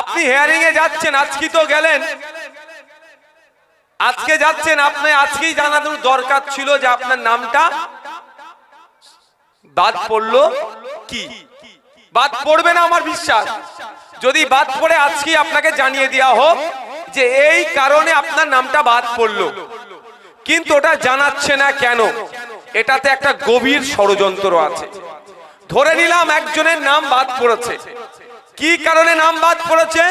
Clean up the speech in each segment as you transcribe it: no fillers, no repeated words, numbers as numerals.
আপনি হিয়ারিং এ যাচ্ছেন, আজকে তো গেলেন, আজকে যাচ্ছেন, আপনি আজকেই জানানোর দরকার ছিল যে আপনার নামটা বাদ পড়লো কি। বাদ পড়বে না আমার বিশ্বাস। যদি বাদ পড়ে আজকেই আপনাকে জানিয়ে দেওয়া হোক যে এই কারণে আপনার নামটা বাদ পড়লো, কিন্তু ওটা জানাচ্ছে না কেন, এটাতে একটা গভীর ষড়যন্ত্র আছে। ধরে নিলাম একজনের নাম বাদ পড়েছে, কি কারণে নাম বাদ পড়েছে,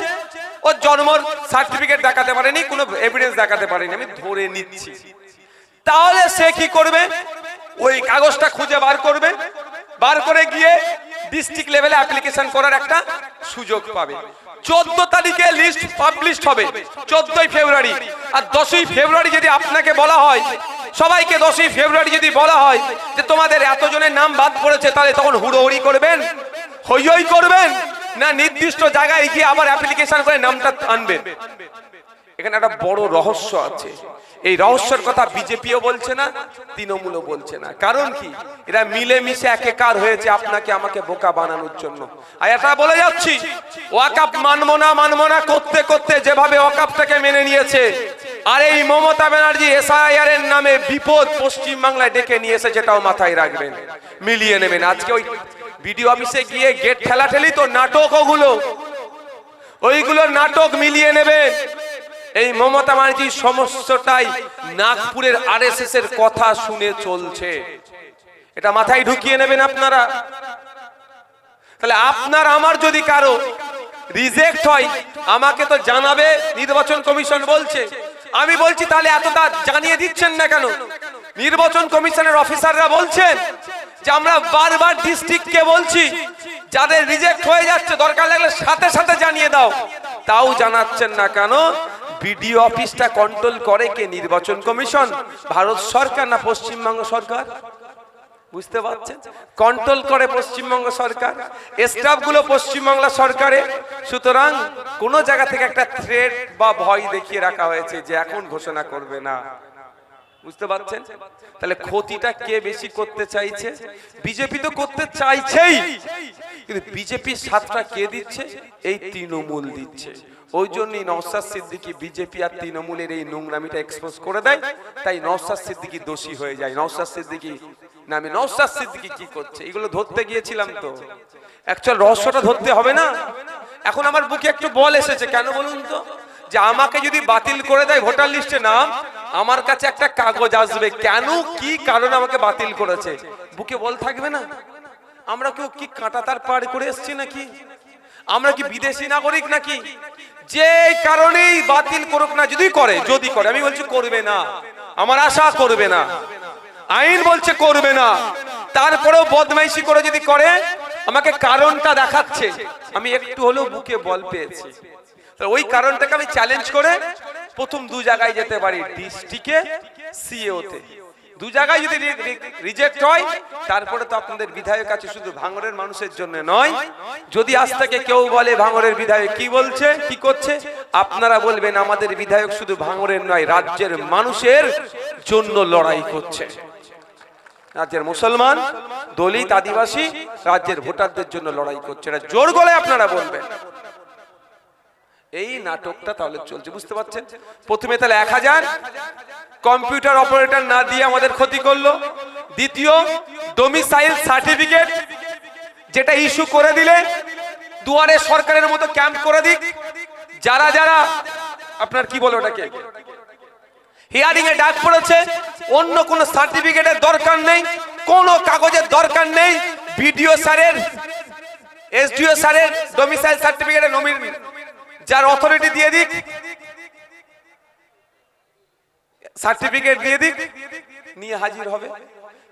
ও জন্ম সার্টিফিকেট দেখাতে পারেনি, কোনো এভিডেন্স দেখাতে পারেনি, আমি ধরে নিচ্ছি। তাহলে সে কি করবে, ওই কাগজটা খুঁজে বার করবে, বার করে গিয়ে ডিস্ট্রিক্ট লেভেলে অ্যাপ্লিকেশন করার একটা সুযোগ পাবে। 14 তারিখে লিস্ট পাবলিশ হবে, 14ই ফেব্রুয়ারি। আর 10ই ফেব্রুয়ারি যদি আপনাকে বলা হয়, সবাইকে 10ই ফেব্রুয়ারি যদি বলা হয় যে তোমাদের এতজনের নাম বাদ পড়েছে, তাহলে তখন হুড়োহুড়ি করবেন, হই হই করবেন, না নির্দিষ্ট জায়গায় গিয়ে আবার অ্যাপ্লিকেশন করে নামটা আনবেন? এখানে একটা বড় রহস্য আছে। এই রহস্যের কথা বিজেপিও বলছে না, তৃণমূলও বলছে না। কারণ কি, এরা মিলেমিশে একাকার হয়েছে আপনাকে আমাকে বোকা বানানোর জন্য। আর এটা বলে যাচ্ছি, ওয়াকআপ মানবো না করতে করতে যেভাবে ওয়াকআপটাকে মেনে নিয়েছে, আর এই মমতা ব্যানার্জি এসআইআর এর নামে বিপদ পশ্চিম বাংলায় ডেকে নিয়ে এসে, যেটাও মাথায় রাখবেন, মিলিয়ে নেবেন। আজকে ওই বিডিও অফিসে গিয়ে গেট ঠেলাঠেলি তো নাটক, ওইগুলো নাটক মিলিয়ে নেবেন। এই মমতা ব্যানার্জি সমস্তটাই নাগপুরের আরএসএস এর কথা শুনে চলছে, এটা মাথায় ঢুকিয়ে নেবেন আপনারা। তাহলে আপনার আমার যদি কারো রিজেক্ট হয়, আমাকে তো জানাবে, নির্বাচন কমিশন বলছে। আমি বলছি তাহলে এতটা জানিয়ে দিচ্ছেন না কেন? নির্বাচন কমিশনের অফিসাররা বলছেন যে আমরা বারবার ডিস্ট্রিক্টকে বলছি, যাদের রিজেক্ট হয়ে যাচ্ছে দরকার লাগলে সাথে সাথে জানিয়ে দাও, তাও জানাচ্ছেন না কেন? বিডিও অফিসটা কন্ট্রোল করে কে? নির্বাচন কমিশন, ভারত সরকার না পশ্চিমবঙ্গ সরকার? বুঝতে পারছেন? কন্ট্রোল করে পশ্চিমবঙ্গ সরকার, স্টাফগুলো পশ্চিমবাংলা সরকারে। সুতরাং কোন জায়গা থেকে একটা থ্রেট বা ভয় দেখিয়ে রাখা হয়েছে যে এখন ঘোষণা করবে না। বুঝতে পারছেন? তাহলে ক্ষতিটা কে বেশি করতে চাইছে? বিজেপি তো করতে চাইছেই, কিন্তু বিজেপির সাথটা কে দিচ্ছে? এই তৃণমূল দিচ্ছে। ওই জন্যই নওশাদ সিদ্দিকী বিজেপি আর তৃণমূলের এই নোংরামিটা এক্সপোজ করে দেয়, তাই নওশাদ সিদ্দিকী দোষী হয়ে যায়। নওশাদ সিদ্দিকী নামে নওশাদ সিদ্দিকী কি করছে এগুলো ধরতে গিয়েছিলাম, তো অ্যাকচুয়াল রহস্যটা ধরতে হবে না? এখন আমার বুকে একটু বল এসেছে, কেন বলুন তো? যে আমাকে যদি বাতিল করে দেয় ভোটার লিস্টে নাম, আমার কাছে একটা কাগজ আসবে, কেন কি কারণে আমাকে বাতিল করেছে। বুকে বল থাকবে না? আমরা কেউ কি কাঁটা তার পার করে এসেছি নাকি? আমরা কি বিদেশি নাগরিক নাকি? যে কারণেই বাতিল করুক না, যদি করে, আমি বলছি করবে না, আমার আশা করবে না, আইন বলছে করবে না, তারপরেও বদমাইশি করে যদি করে, আমাকে কারণটা দেখাচ্ছে, আমি একটু হলেও বুকে বল পেয়েছি। ওই কারণটাকে আমি চ্যালেঞ্জ করে প্রথম দু জায়গায় যেতে পারি, ডিস্ট্রিক্টে, সিএওতে। দু জায়গায় যদি রিজেক্ট হয়, তারপরে তো আপনাদের বিধায়ক আছে শুধু ভাঙড়ের মানুষের জন্য নয়। যদি আজ থেকে কেউ বলে ভাঙড়ের বিধায়ক কি বলছে, কি করছে, আপনারা বলবেন আমাদের বিধায়ক শুধু ভাঙড়ের নয়, রাজ্যের মানুষের জন্য লড়াই করছে। রাজ্যের মুসলমান, দলিত, আদিবাসী, রাজ্যের ভোটারদের জন্য লড়াই করছে, এটা জোর গলায় আপনারা বলবেন। এই নাটকটা তাহলে চলছে, বুঝতে পারছেন? প্রথমে তাহলে 1000 কম্পিউটার অপারেটর না দিয়ে আমাদের ক্ষতি করলো। দ্বিতীয়, ডোমিসাইল সার্টিফিকেট যেটা ইস্যু করে দিলে দুয়ারে সরকারের মতো ক্যাম্প করে দিক, যারা যারা আপনার কি বলে ওটাকে হিয়ারিং এ ডাক পড়েছে, অন্য কোন সার্টিফিকেটের দরকার নেই, কোন কাগজের দরকার নেই, বিডিও স্যারের, এসডিও স্যারের ডোমিসাইল সার্টিফিকেটের নমিনি যার অথরিটি দিয়ে দিক, সার্টিফিকেট দিয়ে দিক, নিয়ে হাজির হবে।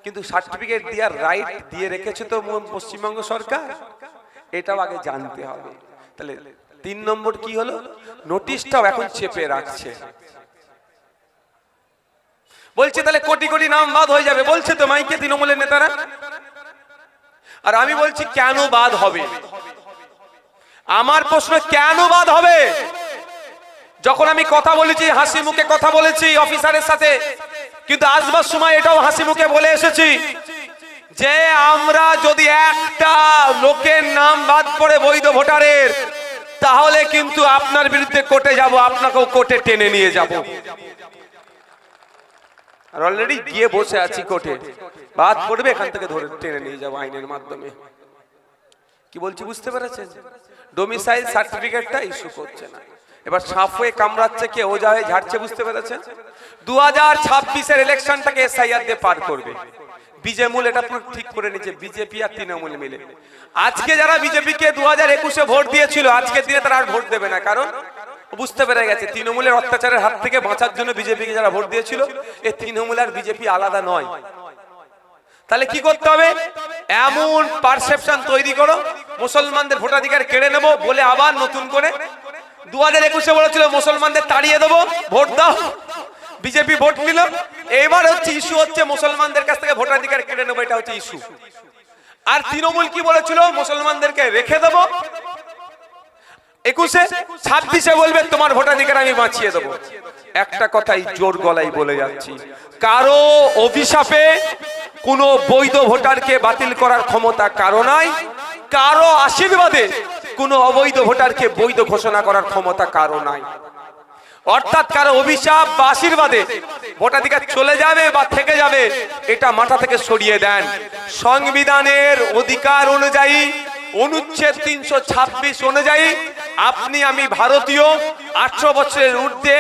কিন্তু সার্টিফিকেট দেওয়ার রাইট দিয়ে রেখেছে তো পশ্চিমবঙ্গ সরকার, এটাও আগে জানতে হবে। তাহলে 3 নম্বর কি হলো, নোটিশটাও এখন চেপে রাখছে। বলছে তাহলে কোটি কোটি নাম বাদ হয়ে যাবে, বলছে তো মাইকে তৃণমূলের নেতারা। আর আমি বলছি কেন বাদ হবে? আমার প্রশ্ন, কেন বাদ হবে? যখন আমি কথা বলেছি, হাসি মুখে কথা বলেছি অফিসারের সাথে, কিন্তু আসবার সময় এটাও হাসি মুখে বলে এসেছি যে আমরা যদি একটা লোকের নাম বাদ পড়ে বৈধ ভোটারের, তাহলে কিন্তু আপনার বিরুদ্ধে কোর্টে যাব, আপনাকেও কোর্টে টেনে নিয়ে যাব। আর অলরেডি গিয়ে বসে আছি কোর্টে, বাদ পড়বে, এখান থেকে ধরে টেনে নিয়ে যাবো আইনের মাধ্যমে। কি বলছি বুঝতে পেরেছেন? ডোমিসাইল সার্টিফিকেটটা ইস্যু করছে না। এবার সাপ হয়ে কামড়াচ্ছে কে, ওজা হয়ে ঝাড়ছে, বুঝতে পেরেছেন? 2026-এর ইলেকশনটাকে এসআইআর দিয়ে পার করবে। বিজেমূল এটা পুরো ঠিক করে নিচ্ছে, বিজেপি আর তৃণমূল মিলে। আজকে যারা বিজেপিকে 2021-এ ভোট দিয়েছিল, আজকের দিনে তারা আর ভোট দেবে না, কারণ বুঝতে পেরে গেছে তৃণমূলের অত্যাচারের হাত থেকে বাঁচার জন্য বিজেপিকে যারা ভোট দিয়েছিল, এই তৃণমূল আর বিজেপি আলাদা নয়। তাহলে কি করতে হবে? এমন পারসেপশন তৈরি করো মুসলমানদের ভোটাধিকার কেড়ে নেব বলে আবার নতুন করে 2021-এ বলেছিল মুসলমানদের তাড়িয়ে দেবো, ভোট দাও, বিজেপি ভোট নিল। এবার হচ্ছে ইস্যু হচ্ছে মুসলমানদের কাছ থেকে ভোটাধিকার কেড়ে নেবো, এটা হচ্ছে ইস্যু। আর তৃণমূল কি বলেছিল? মুসলমানদেরকে রেখে দেবো। 21-এ 26-এ বলবে তোমার ভোটাধিকার আমি বাঁচিয়ে দেবো। একটা কথাই জোর গলায় বলে যাচ্ছি, কারো অভিশাপে কোনো বৈধ ভোটারকে বাতিল করার ক্ষমতা কারো নাই, কারো আশীর্বাদে কোনো অবৈধ ভোটারকে বৈধ ঘোষণা করার ক্ষমতা কারো নাই। অর্থাৎ কারো অভিশাপ বা আশীর্বাদে ভোটাধিকার চলে যাবে বা থেকে যাবে, এটা মাথা থেকে সরিয়ে দেন। সংবিধানের অধিকার অনুযায়ী, অনুচ্ছেদ 326 অনুযায়ী আপনি আমি ভারতীয়, 18 বছরের ঊর্ধ্বে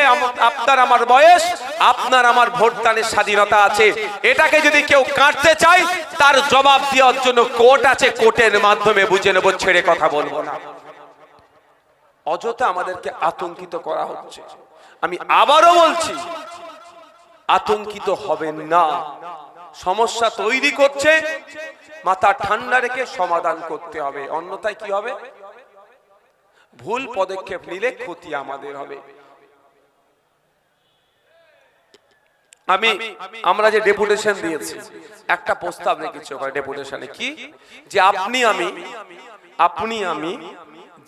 আপনার আমার বয়স, আপনার আমার ভোটদানের স্বাধীনতা আছে। এটাকে যদি কেউ কাটতে চায় তার জবাব দেওয়ার জন্য কোর্ট আছে, কোর্টের মাধ্যমে বুঝে নেব, ছেড়ে কথা বলবো না। অযথা আমাদেরকে আতঙ্কিত করা হচ্ছে। আমি আবারও বলছি, আতঙ্কিত হবেন না। সমস্যা তৈরি করছে, মাথা ঠান্ডা রেখে সমাধান করতে হবে, অন্যথায় কি হবে? ভুল পদক্ষেপ নিলে ক্ষতি আমাদের হবে। আমরা যে ডেপুটেশন দিয়েছি, একটা প্রস্তাব রেখেছি ওখানে ডেপুটেশনে, কি যে আপনি আমি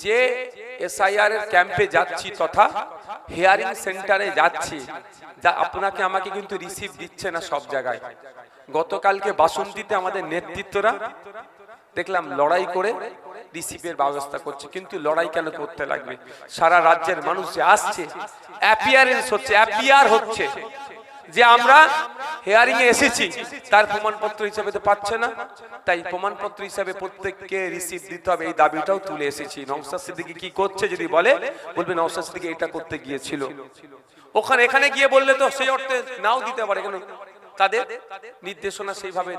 যে এসআইআর এর ক্যাম্পে যাচ্ছি তথা হিয়ারিং সেন্টারে যাচ্ছি, যা আপনাকে আমাকে কিন্তু রিসিভ দিচ্ছে না সব জায়গায়। গতকালকে বাসন্তীতে আমাদের নেতৃত্বরা দেখলাম লড়াই করে রিসিভের ব্যবস্থা করছে, কিন্তু লড়াই কেন করতে লাগবে? সারা রাজ্যের মানুষ যে আসছে, অ্যাপিয়ারেন্স হচ্ছে, অ্যাপিয়ার হচ্ছে যে আমরা হিয়ারিং এ এসেছি, তার প্রমাণপত্র হিসাবে তো পাচ্ছে না, তাই প্রমাণপত্র হিসাবে প্রত্যেককে রিসিভ দিতে হবে, এই দাবিটাও তুলে এসেছি। নওশাদ সিদ্দিকী কি করছে যদি বলবে নওশাদ সিদ্দিকী এটা করতে গিয়েছিল, ওখানে এখানে গিয়ে বললে তো সেই অর্থে নাও দিতে পারে, কেন তাদের নির্দেশনা সেইভাবে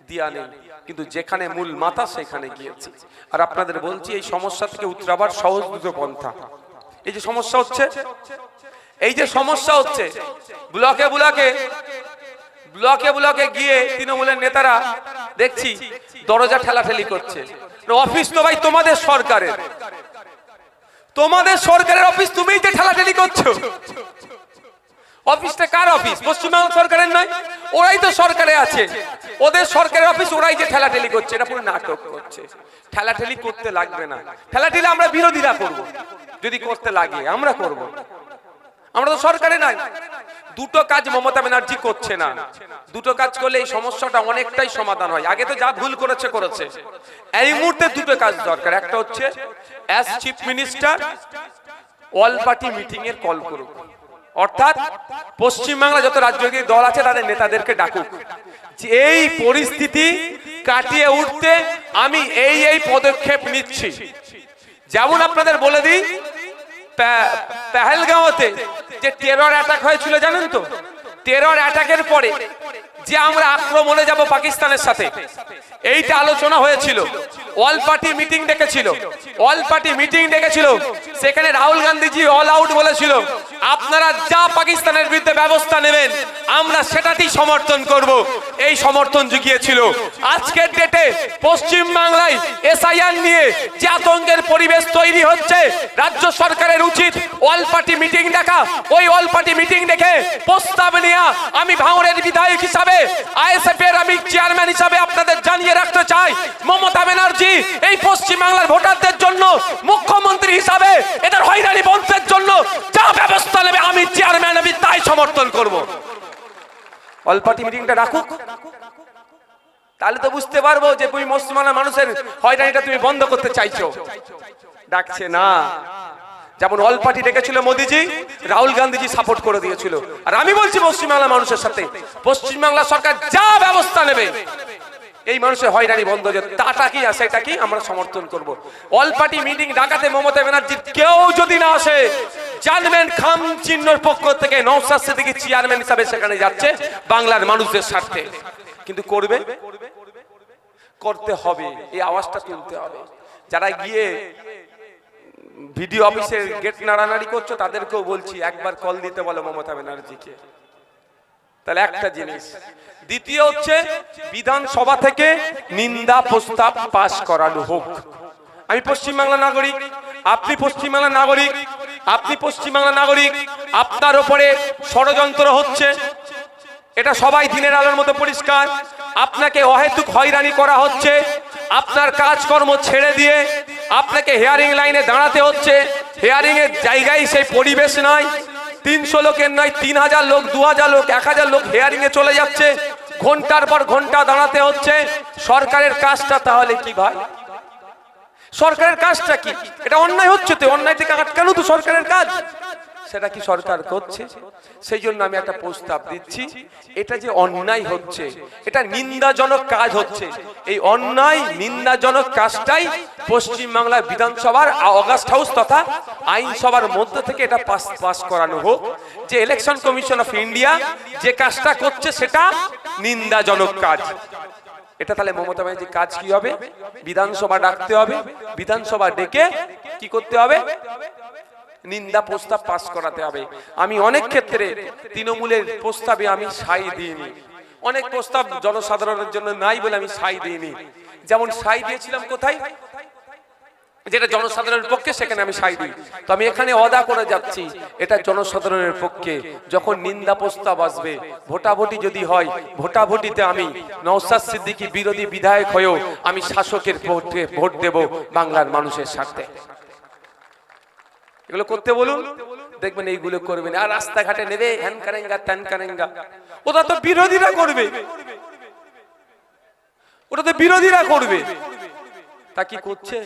দিয়া নেই, কিন্তু যেখানে মূল মাথা সেখানে গিয়েছে। আর আপনাদের বলছি, এই সমস্যা থেকে উতরাবার সহজ দুটো পন্থা। এই যে সমস্যা হচ্ছে, ব্লকে গিয়ে তৃণমূলের নেতারা দেখছি দরজা ঠেলাঠেলি করছে। অফিস তো ভাই তোমাদের সরকারের অফিস, তুমিই তো ঠেলাঠেলি করছো। অফিসটা কার অফিস? পশ্চিমবঙ্গ সরকারের নয়, ওরাই তো সরকারে আছে, ওদের সরকারের অফিস, ওরাই যে ঠেলাঠেলি করছে। এটা পুরো নাটক করছে। ঠেলাঠেলি করতে লাগবে না, ঠেলাঠেলি আমরা বিরোধীরা করব, যদি করতে লাগে আমরা করব, আমরা তো সরকারে নাই। দুটো কাজ মমতা ব্যানার্জি করছে না, দুটো কাজ করলে এই সমস্যাটা অনেকটাই সমাধান হয়। আগে তো যা ভুল করেছে, এই মুহূর্তে দুটো কাজ দরকার। একটা হচ্ছে as chief minister all party meeting এর কল করুক, অর্থাৎ পশ্চিমবাংলা যত রাজনৈতিক দল আছে তাদের নেতাদেরকে ডাকুক, যে এই পরিস্থিতি কাটিয়ে উঠতে আমি এই পদক্ষেপ নিচ্ছি। যেমন আপনাদের বলে দিই, পেহেলগাঁওতে যে টেরর অ্যাটাক হয়েছিল জানেন তো? টেরর অ্যাটাকের পরে যে আমরা আক্রমণে যাব পাকিস্তানের সাথে, এইটা আলোচনা হয়েছিল। অল পার্টি মিটিং ডেকেছিল, সেখানে রাহুল গান্ধীজি অল আউট বলেছিল, আপনারা যা পাকিস্তানের বিরুদ্ধে ব্যবস্থা নেবেন আমরা সেটাতেই সমর্থন করব, এই সমর্থন জুগিয়েছিল। আজকের ডেটে পশ্চিম বাংলায় এসআইআর নিয়ে যে আতঙ্কের পরিবেশ তৈরি হচ্ছে, রাজ্য সরকারের উচিত অল পার্টি মিটিং ডাকা। ওই অল পার্টি মিটিং ডেকে প্রস্তাব নেওয়া। আমি ভাঙড়ের বিধায়ক হিসাবে, আইএসএফ এর আমি চেয়ারম্যান হিসাবে আপনাদের জানিয়ে রাখতে চাই, মমতা ব্যানার্জি এই পশ্চিম বাংলার ভোটারদের জন্য মুখ্যমন্ত্রী হিসাবে এদের হয়রানি বন্ধের জন্য যা ব্যবস্থা নেবে আমি চেয়ারম্যান, আমি তাই সমর্থন করব। অল পার্টি মিটিংটা রাখুক, তাহলে তো বুঝতে পারবো যে তুমি মুসলমান মানুষের হয়রানিটা তুমি বন্ধ করতে চাইছো। ডাকছে না। যেমন অল পার্টি ডেকেছিল মোদিজি, রাহুল গান্ধীজি সাপোর্ট করে দিয়েছিল। আর আমি বলছি পশ্চিমবাংলার মানুষের সাথে, পশ্চিমবাংলা সরকার যা ব্যবস্থা নেবে এই মানুষের হয়রানি বন্ধ হয়ে যাবে। তাটা কি আছে, এটা কি আমরা সমর্থন করব। অল পার্টি মিটিং ডাকাতে মমতা ব্যানার্জির কেউ যদি না আসে, জানবেন খাম চিহ্নর পক্ষ থেকে নওশাদ সিদ্দিকী চেয়ারম্যান হিসাবে সেখানে যাচ্ছে বাংলার মানুষদের স্বার্থে। কিন্তু করবে, করতে হবে, এই আওয়াজটা তুলতে হবে। যারা গিয়ে ভিডিও অফিসের গেট নাড়ানাড়ি করছো তাদেরকেও বলছি একবার কল দিতে বলো মমতা ব্যানার্জিকে। তাহলে একটা জিনিস। দ্বিতীয় হচ্ছে বিধানসভা থেকে নিন্দা প্রস্তাব পাস করানো হোক। আমি পশ্চিমবাংলার নাগরিক, আপনি পশ্চিমবাংলার নাগরিক, আপনি পশ্চিমবাংলার নাগরিক, আপনার উপরে ষড়যন্ত্র হচ্ছে, এটা সবাই দিনের আলোর মতো পরিষ্কার। আপনাকে অহেতুক হয়রানি করা হচ্ছে, আপনার কাজকর্ম ছেড়ে দিয়ে আপনাকে হিয়ারিং লাইনে দাঁড়াতে হচ্ছে। হিয়ারিং এর জায়গায় সেই পরিবেশ নয়, 300 লোকের নয়, 3000 লোক, 2000 লোক, 1000 লোক হিয়ারিং এ চলে যাচ্ছে, ঘন্টার পর ঘন্টা দাঁড়াতে হচ্ছে। সরকারের কাজটা তাহলে কি ভাই? সরকারের কাজটা কি? এটা অন্যায় হচ্ছে তো, অন্যায় থেকে আটকানো তো সরকারের কাজ। সেটা কি সরকার করছে? সেই জন্য আমি একটা প্রস্তাব দিচ্ছি, এটা যে অন্যায় হচ্ছে, এটা নিন্দাজনক কাজ হচ্ছে, এই অন্যায় নিন্দাজনক কাজটাই পশ্চিমবাংলা বিধানসভার অগাস্ট হাউস তথা আইনসভার মধ্য থেকে এটা পাস করানো হোক যে ইলেকশন কমিশন অফ ইন্ডিয়া যে কাজটা করছে সেটা নিন্দাজনক কাজ। এটা তাহলে মমতা ব্যানার্জির কাজ কি হবে? বিধানসভা ডাকতে হবে, বিধানসভা ডেকে কি করতে হবে? নিন্দা প্রস্তাব পাস করাতে হবে। আমি অনেক ক্ষেত্রে তৃণমূলের প্রস্তাবে আমি সাই দিইনি, অনেক প্রস্তাব জনসাধারণের জন্য নাই বলে আমি সাই দিইনি। যেমন সাই দিয়েছিলাম কোথায়, যেটা জনসাধারণের পক্ষে সেখানে আমি সাই দিই। তো আমি এখানে ওয়াদা করে যাচ্ছি, এটা জনসাধারণের পক্ষে। যখন নিন্দা প্রস্তাব আসবে, ভোটাভুটি যদি হয়, ভোটাভুটিতে আমি নওশাদ সিদ্দিকী বিরোধী বিধায়ক হয়েও আমি শাসকের ভোট দেব বাংলার মানুষের স্বার্থে। এগুলো করতে বলুন, দেখবেন এইগুলো করবেন। আর রাস্তাঘাটে নেবে হ্যান কারেঙ্গা ত্যান কারেঙ্গা, ওটা তো বিরোধীরা করবে, ওটা তো বিরোধীরা করবে। তা কি করছে?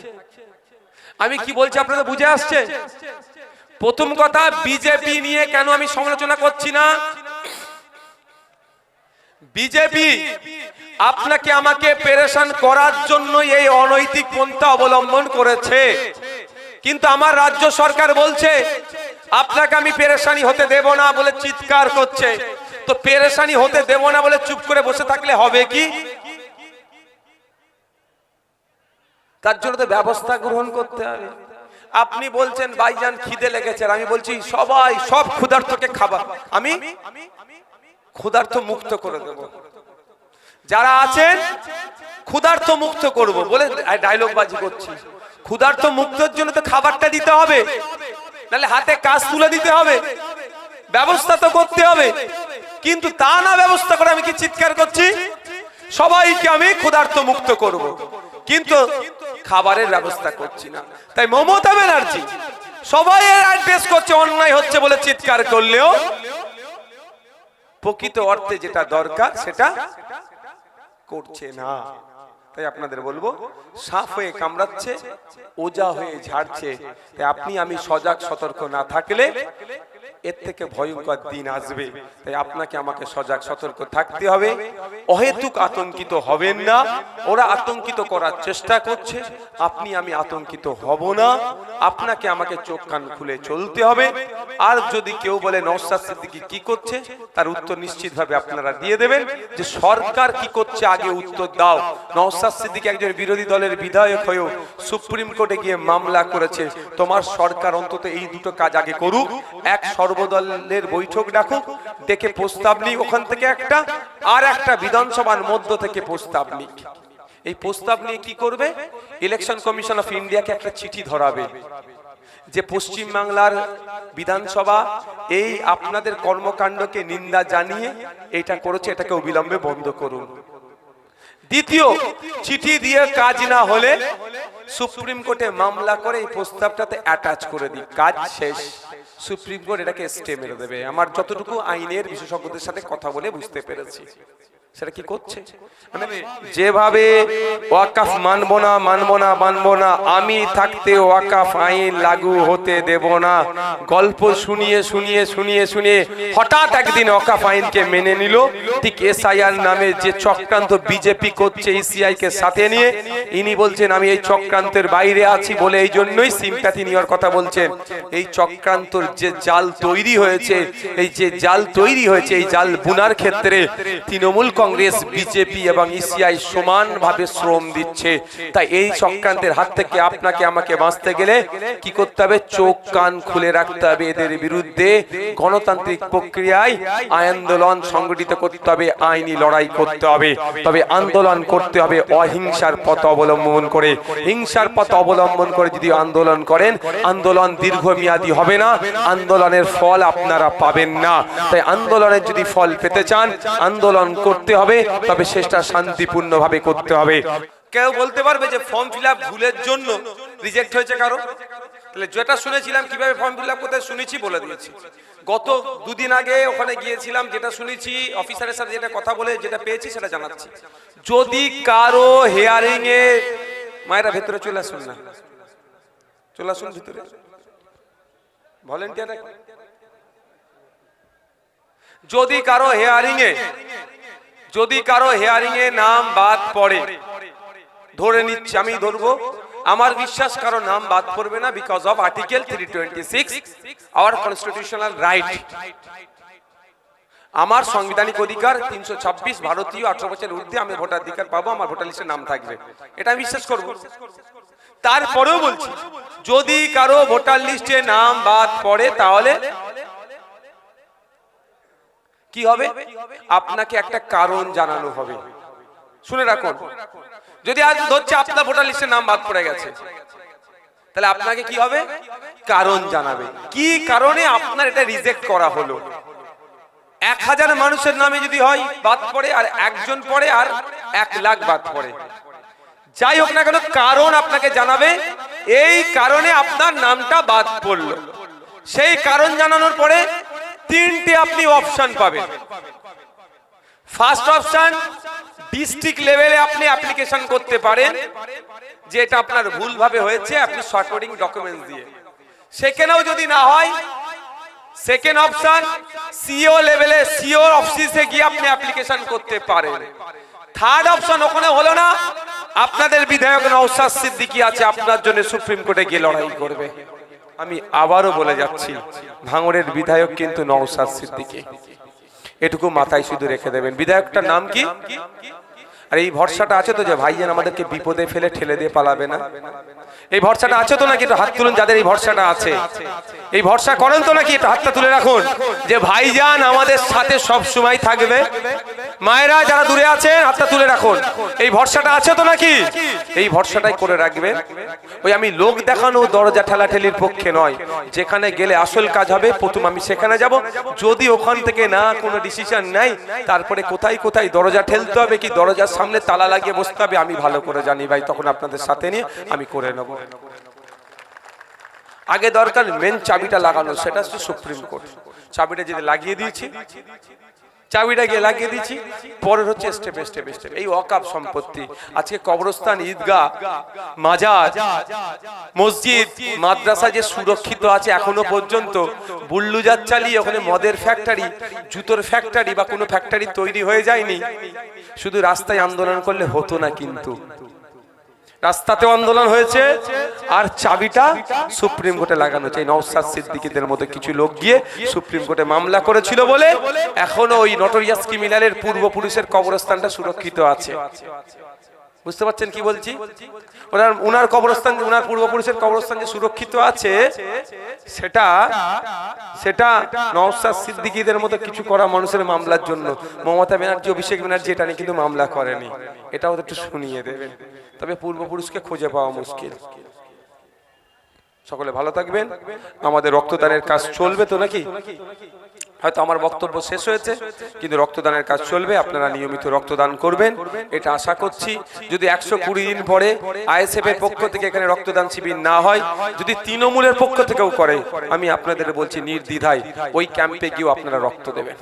আমি কি বলছি আপনাদের বুঝে আসছে? প্রথম কথা, বিজেপি নিয়ে কেন আমি সমালোচনা করছি না। বিজেপি আপনাকে আমাকে পেরেশান করার জন্য এই অনৈতিক পন্থা অবলম্বন করেছে, কিন্তু আমার রাজ্য সরকার বলছে আপনাকে আমি পেরেশানি হতে দেব না বলে চিৎকার করছে। তো পেরেশানি হতে দেব না বলে চুপ করে বসে থাকলে হবে কি? তার জন্য তো ব্যবস্থা গ্রহণ করতে হবে। আপনি বলছেন ভাইজান খিদে লেগেছে, আমি বলছি সবাই সব ক্ষুধার্তকে খাবার আমি ক্ষুধার্ত মুক্ত করে দেব, যারা আছেন ক্ষুধার্ত মুক্ত করব বলে ডায়লগ বাজি করছি। ক্ষুধার্ত মুক্তের জন্য তো খাবারটা দিতে হবে, নাহলে হাতে কাজ তুলে দিতে হবে, ব্যবস্থা তো করতে হবে। কিন্তু তা না ব্যবস্থা করে আমি কি চিৎকার করছি সবাইকে আমি ক্ষুধার্ত মুক্ত করব, কিন্তু খাবারের ব্যবস্থা করছি না। তাই মমতা ব্যানার্জি সবাই অ্যাড্রেস করছে অন্যায় হচ্ছে বলে চিৎকার করলেও প্রকৃত অর্থে যেটা দরকার সেটা করছে না। তাই আপনাদের বলবো, সাপ হয়ে কামড়াচ্ছে, ওজা হয়ে ঝাড়ছে। তাই আপনি আমি সজাগ সতর্ক না থাকলে এর থেকে ভয়ঙ্কর দিন আসবে। তাই আপনাকে আমাকে সজাগ সতর্ক থাকতে হবে। অহেতুক আতঙ্কিত হবেন না, ওরা আতঙ্কিত করার চেষ্টা করছে, আপনি আমি আতঙ্কিত হব না। আপনাকে আমাকে চোখ কান খুলে চলতে হবে। আর যদি কেউ বলে নওশাদ সিদ্দিকী কি করছে, তার উত্তর নিশ্চিতভাবে আপনারা দিয়ে দেবেন যে সরকার কি করছে আগে উত্তর দাও। নওশাদ সিদ্দিকী একজন বিরোধী দলের বিধায়ক হয়েও সুপ্রিম কোর্টে গিয়ে মামলা করেছে। তোমার সরকার অন্তত এই দুটো কাজ আগে করুক, এক সর্বদলের বৈঠক ডাকুক, ডেকে প্রস্তাব নিক ওখান থেকে একটা, আর একটা বিধানসভার মধ্য থেকে প্রস্তাব নিক। এই প্রস্তাব নিয়ে কি করবে? ইলেকশন কমিশন অফ ইন্ডিয়াকে একটা চিঠি ধরাবে যে পশ্চিম বাংলার বিধানসভা এই আপনাদের কর্মকাণ্ডকে নিন্দা জানিয়ে এটা করেছে, এটাকে অবিলম্বে বন্ধ করুন। দ্বিতীয়, চিঠি দিয়ে কাজ না হলে সুপ্রিম কোর্টে মামলা করে এই প্রস্তাবটাতে অ্যাটাচ করে দিই, কাজ শেষ। সুপ্রিম কোর্ট এটাকে স্টে মেরে দেবে। আমার যতটুকু আইনের বিশেষজ্ঞদের সাথে কথা বলে বুঝতে পেরেছি। সেটা কি করছে? যেভাবে ওয়াকাফ মানবো না, আমি থাকতে ওয়াকাফ আইন লাগু হতে দেব না, গল্প শুনিয়ে হঠাৎ একদিন ওয়াকাফ আইনকে মেনে নিল। ঠিক এসআইআর নামে যে চক্রান্ত বিজেপি করছে ইসিআই কে সাথে নিয়ে, ইনি বলছেন আমি এই চক্রান্তের বাইরে আছি বলে এই জন্যই সিম্প্যাথি নেওয়ার কথা বলছেন। এই চক্রান্তর যে জাল তৈরি হয়েছে, এই জাল বুনার ক্ষেত্রে তৃণমূল কংগ্রেস, বিজেপি এবং ইসিআই সমানভাবে শ্রম দিচ্ছে। তাই এই চক্রান্তের হাত থেকে আপনাকে আমাকে বাঁচতে গেলে কি করতে হবে? চোখ কান খুলে রাখতে হবে। এদের বিরুদ্ধে গণতান্ত্রিক প্রক্রিয়ায় আন্দোলন সংগঠিত করতে হবে, আইনি লড়াই করতে হবে। তবে আন্দোলন করতে হবে অহিংসার পথ অবলম্বন করে। হিংসার পথ অবলম্বন করে যদি আন্দোলন করেন, আন্দোলন দীর্ঘমেয়াদী হবে না, আন্দোলনের ফল আপনারা পাবেন না। তাই আন্দোলনের যদি ফল পেতে চান, আন্দোলন করতে হবে, তবে সেটা শান্তিপূর্ণভাবে করতে হবে। কেউ বলতে পারবে যে ফর্ম ফিলআপ ভুলের জন্য রিজেক্ট হয়েছে কারো? তাহলে যেটা শুনেছিলাম কিভাবে ফর্ম ফিলআপ করতে শুনেছি বলে দিয়েছি। গত দুদিন আগে ওখানে গিয়েছিলাম, যেটা শুনেছি অফিসারের সাথে যেটা কথা বলে যেটা পেয়েছি সেটা জানাচ্ছি। যদি কারো হিয়ারিং এ, মায়েরা ভেতরে চলে আসুন না, চলে আসুন ভিতরে, ভলেন্টিয়ার। যদি কারো হিয়ারিং এ নাম বাদ পড়ে, ধরে নিচ্ছে, আমি ধরবো, আমার বিশ্বাস কারো নাম বাদ পড়বে না, because of article 326 our constitutional right. আমার সাংবিধানিক অধিকার 326, ভারতীয়, 18 বছরের ঊর্ধ্বে আমি ভোটাধিকার পাবো, আমার ভোটার লিস্টে নাম থাকবে, এটা আমি বিশ্বাস করব। তারপরেও বলছি, যদি কারো ভোটার লিস্টে নাম বাদ পড়ে তাহলে কি হবে? আপনাকে একটা কারণ জানানো হবে। শুনে রাখুন, যদি আজ ধরছে আপনার ভোটার লিস্টে নাম বাদ পড়ে গেছে, তাহলে আপনাকে কি হবে? কারণ জানাবে, কি কারণে আপনার এটা রিজেক্ট করা হলো। 1000 মানুষের নামে যদি হয় বাদ পড়ে, আর একজন পড়ে, আর 1 লাখ বাদ পড়ে, যাই হোক না কেন, কারণ আপনাকে জানাবে, এই কারণে আপনার নামটা বাদ পড়লো। সেই কারণ জানানোর পরে 3টে আপনি অপশন পাবেন। ফার্স্ট অপশন, ডিস্ট্রিক্ট লেভেলে আপনি অ্যাপ্লিকেশন করতে পারেন যে এটা আপনার ভুলভাবে হয়েছে, আপনি শর্টকাটিং ডকুমেন্টস দিয়ে। সেখানেও যদি না হয়, সেকেন্ড অপশন, সিও লেভেলে, সিও অফিসে গিয়ে আপনি অ্যাপ্লিকেশন করতে পারেন। থার্ড অপশন, ওখানে হলো না, আপনাদের বিধায়ক নওশাদ সিদ্দিকী আছে, আপনার জন্য সুপ্রিম কোর্টে গিয়ে লড়াই করবে। আমি আবারও বলে যাচ্ছি, ভাঙড়ের বিধায়ক কিন্তু নওশাদ সিদ্দিকী, এটুকু মাথায় শুধু রেখে দেবেন। বিধায়কটার নাম কি? আর এই ভরসাটা আছে তো যে ভাইজান আমাদেরকে বিপদে ফেলে ঠেলে দিয়ে পালাবে না? এই ভরসাটা আছে তো নাকি? একটু হাত তুলুন যাদের এই ভরসাটা আছে। এই ভরসা করেন তো নাকি? একটু হাতটা তুলে রাখুন যে ভাইজান আমাদের সাথে সব সময় থাকবে। মায়েরা যারা দূরে আছেন হাতটা তুলে রাখুন। এই ভরসাটা আছে তো নাকি? এই ভরসাটাই করে রাখবেন। ওই আমি লোক দেখানো দরজা ঠেলাঠেলির পক্ষে নয়। যেখানে গেলে আসল কাজ হবে প্রথম আমি সেখানে যাব। যদি ওখান থেকে না কোনো ডিসিশন নেই, তারপরে কোথায় কোথায় দরজা ঠেলতে হবে, কি দরজার সামনে তালা লাগিয়ে বসতে হবে, আমি ভালো করে জানি ভাই। তখন আপনাদের সাথে নিয়ে আমি করে নেব। আগে দরকার মেন চাবিটা লাগানো, সেটা হচ্ছে সুপ্রিম কোর্ট। চাবিটা যদি লাগিয়ে দিয়েছি, চাবিটা গিয়ে লাগিয়ে দিচ্ছি, পরের হচ্ছে স্টেপে স্টেপে স্টেপ। এই ওয়াকফ সম্পত্তি আজকে কবরস্থান, ঈদগাহ, মাজার, মসজিদ, মাদ্রাসা যে সুরক্ষিত আছে এখনো পর্যন্ত, বুল্লুজার চালিয়ে ওখানে মদের ফ্যাক্টরি, জুতোর ফ্যাক্টরি বা কোনো ফ্যাক্টরি তৈরি হয়ে যায়নি। শুধু রাস্তায় আন্দোলন করলে হতো না, কিন্তু রাস্তাতেও আন্দোলন হয়েছে, আর চাবিটা সুপ্রিম কোর্টে লাগানো চাই। নওশাদ সিদ্দিকীদের মতো কিছু লোক গিয়ে সুপ্রিম কোর্টে মামলা করেছিল বলে এখনো ওই নটোরিয়াস ক্রিমিনালের পূর্বপুরুষের কবরস্থানটা সুরক্ষিত আছে। বুঝতে পারছেন কি বলছি? ওনার কবরস্থান, ওনার পূর্বপুরুষের কবরস্থান যে সুরক্ষিত আছে, সেটা নওশাদ সিদ্দিকীদের মতো কিছু করা মানুষের মামলার জন্য। মমতা ব্যানার্জি, অভিষেক ব্যানার্জি এটা নিয়ে কিন্তু মামলা করেনি। এটাও একটু শুনিয়ে দেবেন, তবে পূর্বপুরুষকে খুঁজে পাওয়া মুশকিল। সকলে ভালো থাকবেন। আমাদের রক্তদানের কাজ চলবে তো নাকি? হয়তো আমার বক্তব্য শেষ হয়েছে, কিন্তু রক্তদানের কাজ চলবে। আপনারা নিয়মিত রক্তদান করবেন, এটা আশা করছি। যদি 120 দিন পরে আইএসএফ এর পক্ষ থেকে এখানে রক্তদান শিবির না হয়, যদি তৃণমূলের পক্ষ থেকেও করে, আমি আপনাদের বলছি নির্দ্বিধায় ওই ক্যাম্পে গিয়েও আপনারা রক্ত দেবেন।